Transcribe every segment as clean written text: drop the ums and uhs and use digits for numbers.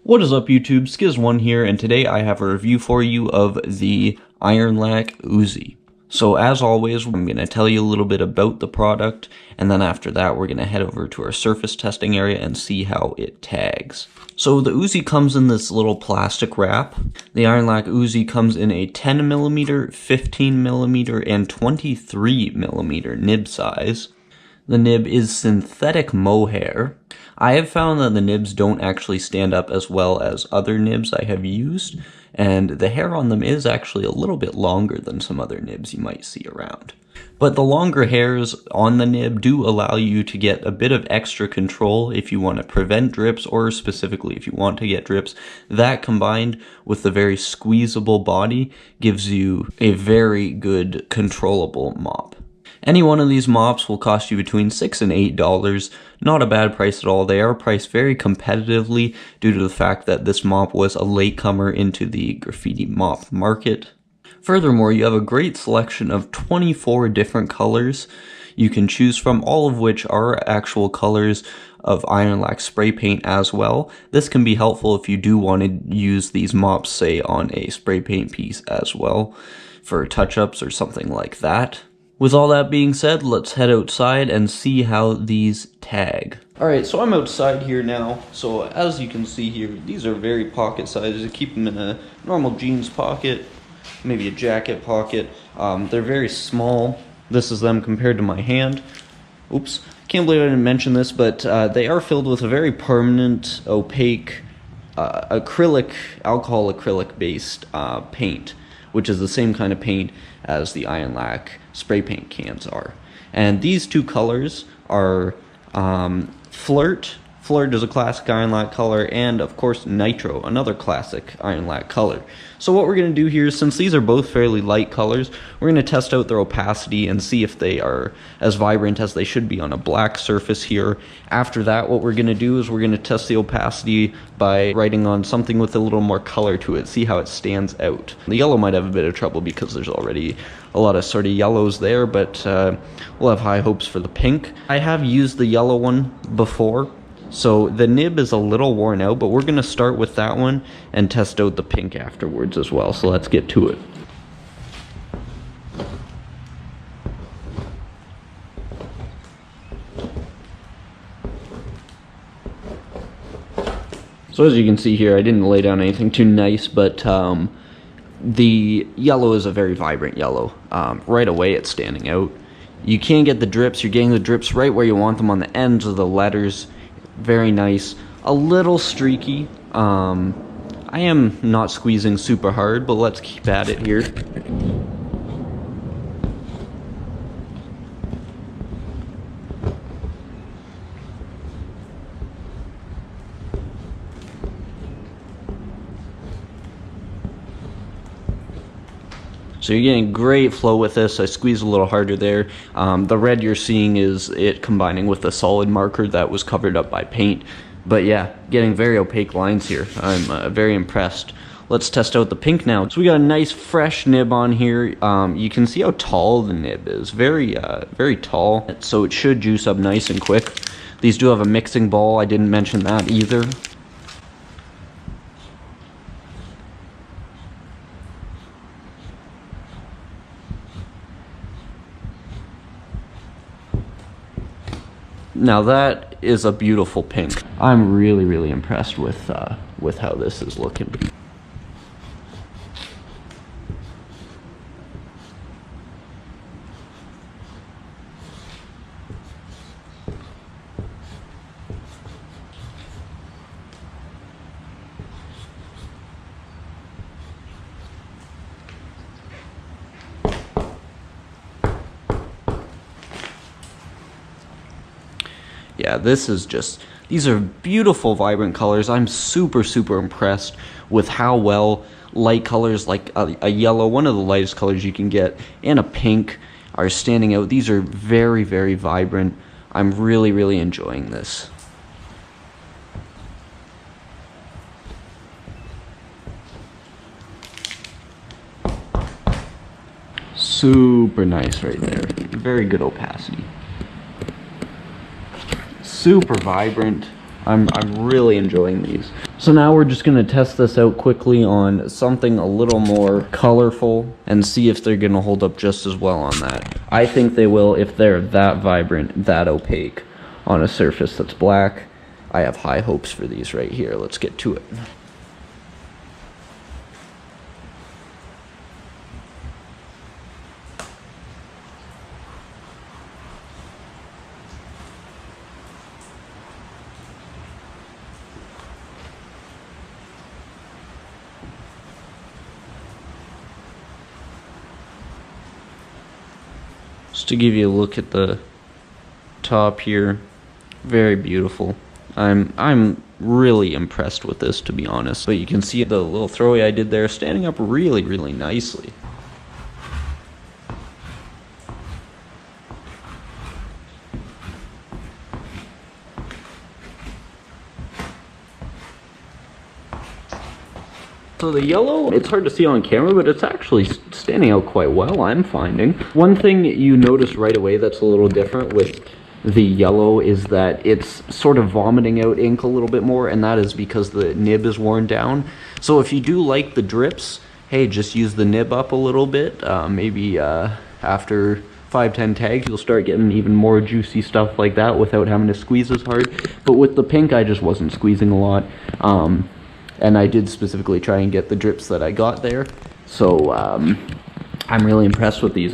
What is up YouTube, Skiz1 here, and today I have a review for you of the Ironlak Oozie. So as always, I'm going to tell you a little bit about the product, and then after that we're going to head over to our surface testing area and see how it tags. So the Oozie comes in this little plastic wrap. The Ironlak Oozie comes in a 10mm, 15mm, and 23mm nib size. The nib is synthetic mohair. I have found that the nibs don't actually stand up as well as other nibs I have used, and the hair on them is actually a little bit longer than some other nibs you might see around. But the longer hairs on the nib do allow you to get a bit of extra control if you want to prevent drips, or specifically if you want to get drips. That combined with the very squeezable body gives you a very good controllable mop. Any one of these mops will cost you between $6 and $8. Not a bad price at all. They are priced very competitively due to the fact that this mop was a latecomer into the graffiti mop market. Furthermore, you have a great selection of 24 different colors you can choose from, all of which are actual colors of Ironlak spray paint as well. This can be helpful if you do want to use these mops, say, on a spray paint piece as well, for touch-ups or something like that. With all that being said, let's head outside and see how these tag. Alright, so I'm outside here now. So as you can see here, these are very pocket sized. You keep them in a normal jeans pocket, maybe a jacket pocket. They're very small. This is them compared to my hand. Oops, can't believe I didn't mention this, but they are filled with a very permanent, opaque, alcohol acrylic based paint, which is the same kind of paint as the Ironlak spray paint cans are. And these two colors are Flirt. Flirt is a classic Ironlak color, and of course Nitro, another classic Ironlak color. So what we're going to do here, since these are both fairly light colors, we're going to test out their opacity and see if they are as vibrant as they should be on a black surface here. After that, what we're going to do is we're going to test the opacity by writing on something with a little more color to it, see how it stands out. The yellow might have a bit of trouble because there's already a lot of sort of yellows there, but we'll have high hopes for the pink. I have used the yellow one before, so the nib is a little worn out, but we're going to start with that one and test out the pink afterwards as well. So let's get to it. So as you can see here, I didn't lay down anything too nice, but the yellow is a very vibrant yellow. Right away it's standing out. You can get the drips. You're getting the drips right where you want them, on the ends of the letters. Very nice. A little streaky. I am not squeezing super hard, but let's keep at it here. So you're getting great flow with this. I squeezed a little harder there. The red you're seeing is it combining with the solid marker that was covered up by paint. But yeah, getting very opaque lines here. I'm very impressed. Let's test out the pink now. So we got a nice fresh nib on here. You can see how tall the nib is. Very tall. So it should juice up nice and quick. These do have a mixing ball. I didn't mention that either. Now that is a beautiful pink. I'm really impressed with how this is looking. Yeah, this is just, these are beautiful, vibrant colors. I'm super impressed with how well light colors like a yellow, one of the lightest colors you can get, and a pink are standing out. These are very vibrant. I'm really enjoying this. Super nice right there. Very good opacity. Super vibrant. I'm really enjoying these. So now we're just going to test this out quickly on something a little more colorful and see if they're going to hold up just as well on that. I think they will if they're that vibrant, that opaque on a surface that's black. I have high hopes for these right here. Let's get to it. Just to give you a look at the top here, very beautiful. I'm really impressed with this, to be honest. But you can see the little throwaway I did there standing up really, really nicely. So the yellow, it's hard to see on camera, but it's actually standing out quite well, I'm finding. One thing you notice right away that's a little different with the yellow is that it's sort of vomiting out ink a little bit more, and that is because the nib is worn down. So if you do like the drips, hey, just use the nib up a little bit. Maybe after 5-10 tags, you'll start getting even more juicy stuff like that without having to squeeze as hard. But with the pink, I just wasn't squeezing a lot. And I did specifically try and get the drips that I got there. So I'm really impressed with these.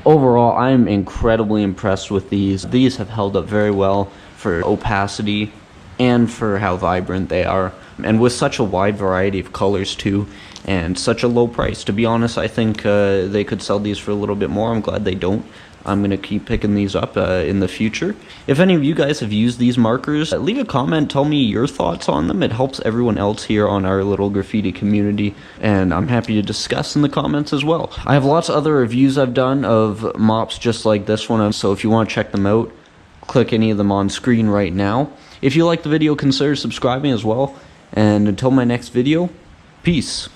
Overall, I'm incredibly impressed with these. These have held up very well for opacity and for how vibrant they are, and with such a wide variety of colors too, and such a low price. To be honest, I think they could sell these for a little bit more. I'm glad they don't. I'm gonna keep picking these up in the future. If any of you guys have used these markers, leave a comment, tell me your thoughts on them. It helps everyone else here on our little graffiti community, and I'm happy to discuss in the comments as well. I have lots of other reviews I've done of mops just like this one, so if you want to check them out, click any of them on screen right now. If you like the video, consider subscribing as well, and until my next video, peace.